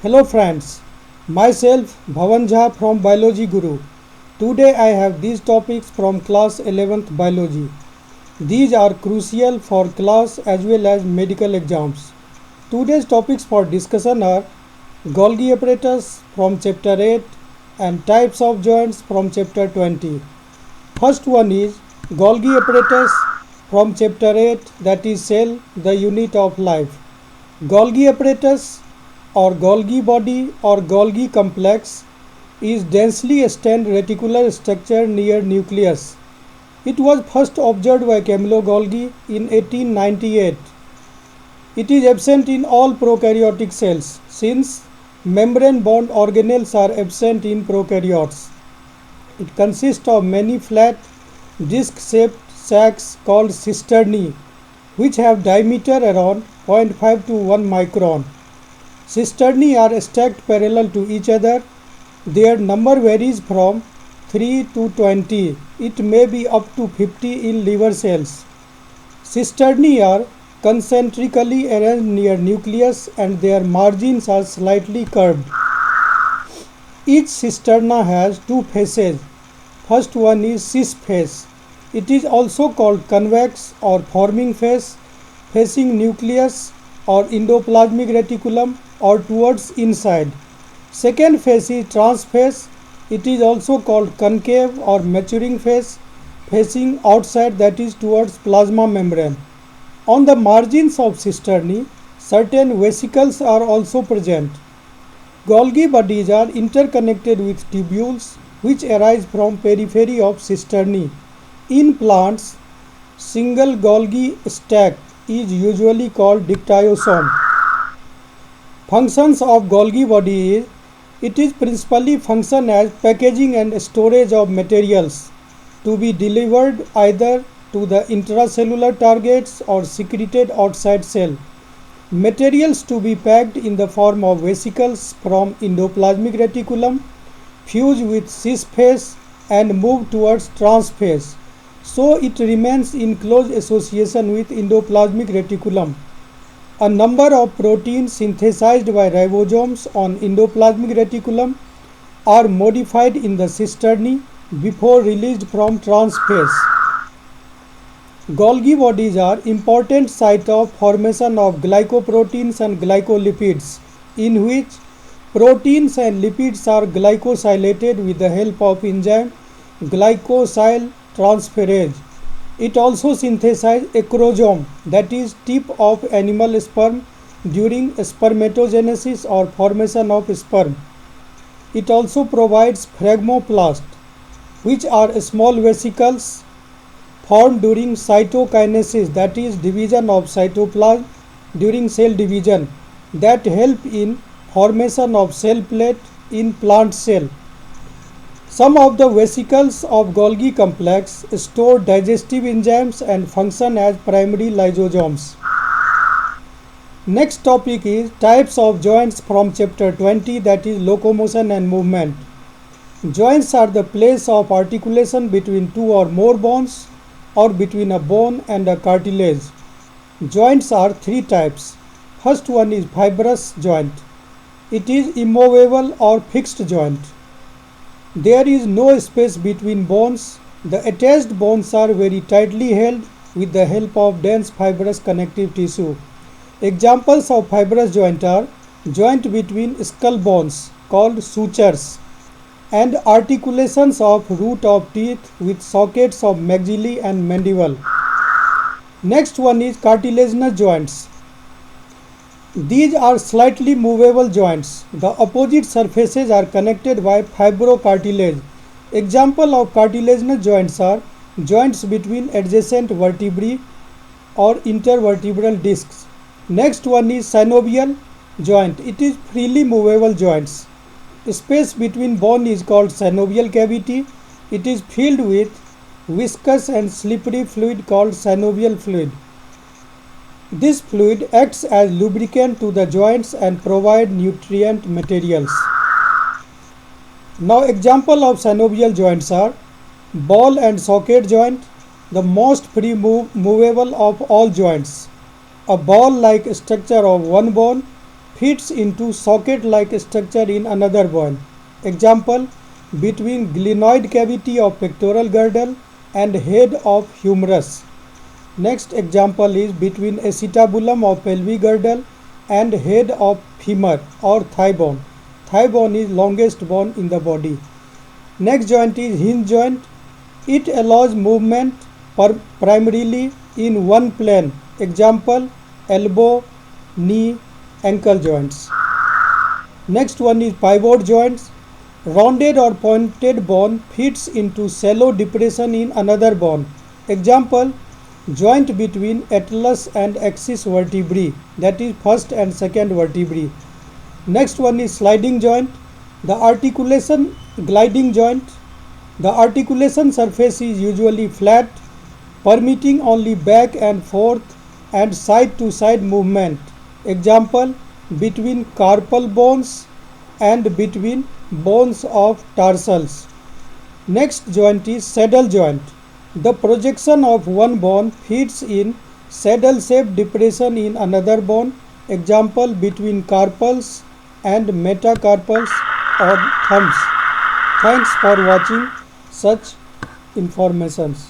Hello friends, myself Bhavan Jha from Biology Guru. Today I have these topics from class 11th Biology. These are crucial for class as well as medical exams. Today's topics for discussion are Golgi apparatus from chapter 8 and types of joints from chapter 20. First one is Golgi apparatus from chapter 8, that is cell, the unit of life. Golgi apparatus or Golgi body or Golgi complex is densely stacked reticular structure near nucleus. It was first observed by Camillo Golgi in 1898. It is absent in all prokaryotic cells since membrane-bound organelles are absent in prokaryotes. It consists of many flat, disc-shaped sacs called cisternae, which have diameter around 0.5 to 1 micron. Cisternae are stacked parallel to each other. Their number varies from 3 to 20. It may be up to 50 in liver cells. Cisternae are concentrically arranged near nucleus and their margins are slightly curved. Each cisterna has two faces. First one is cis face. It is also called convex or forming face, facing nucleus or endoplasmic reticulum or towards inside. Second face is trans face. It is also called concave or maturing face, facing outside, that is towards plasma membrane. On the margins of cisternae, certain vesicles are also present. Golgi bodies are interconnected with tubules which arise from periphery of cisternae. In plants, single Golgi stack is usually called dictyosome. Functions of Golgi body is, it is principally function as packaging and storage of materials to be delivered either to the intracellular targets or secreted outside cell. Materials to be packed in the form of vesicles from endoplasmic reticulum, fuse with cis phase and move towards trans phase. So it remains in close association with endoplasmic reticulum. A number of proteins synthesized by ribosomes on endoplasmic reticulum are modified in the cisternae before released from trans phase. Golgi bodies are important site of formation of glycoproteins and glycolipids, in which proteins and lipids are glycosylated with the help of enzyme glycosyl transferase. It also synthesizes acrosome, that is tip of animal sperm during spermatogenesis or formation of sperm. It also provides phragmoplast, which are small vesicles formed during cytokinesis, that is division of cytoplasm during cell division, that help in formation of cell plate in plant cell. Some of the vesicles of Golgi complex store digestive enzymes and function as primary lysosomes. Next topic is types of joints from chapter 20, that is locomotion and movement. Joints are the place of articulation between two or more bones or between a bone and a cartilage. Joints are three types. First one is fibrous joint. It is immovable or fixed joint. There is no space between bones. The attached bones are very tightly held with the help of dense fibrous connective tissue. Examples of fibrous joint are joint between skull bones called sutures and articulations of root of teeth with sockets of maxillae and mandible. Next one is cartilaginous joints. These are slightly movable joints. The opposite surfaces are connected by fibrocartilage. Example of cartilaginous joints are joints between adjacent vertebrae or intervertebral discs. Next one is synovial joint. It is freely movable joints. Space between bone is called synovial cavity. It is filled with viscous and slippery fluid called synovial fluid. This fluid acts as lubricant to the joints and provide nutrient materials. Now example of synovial joints are ball and socket joint, the most free movable of all joints. A ball-like structure of one bone fits into socket-like structure in another bone. Example, between glenoid cavity of pectoral girdle and head of humerus. Next example is between acetabulum of pelvic girdle and head of femur or thigh bone. Thigh bone is longest bone in the body. Next joint is hinge joint. It allows movement primarily in one plane. Example, elbow, knee, ankle joints. Next one is pivot joints. Rounded or pointed bone fits into shallow depression in another bone. Example, joint between atlas and axis vertebrae, that is first and second vertebrae. Next one is sliding joint. The articulation gliding joint. The articulation surface is usually flat, permitting only back and forth and side to side movement. Example, between carpal bones and between bones of tarsals. Next joint is saddle joint. The projection of one bone fits in saddle-shaped depression in another bone. Example, between carpals and metacarpals or thumbs. Thanks for watching such informations.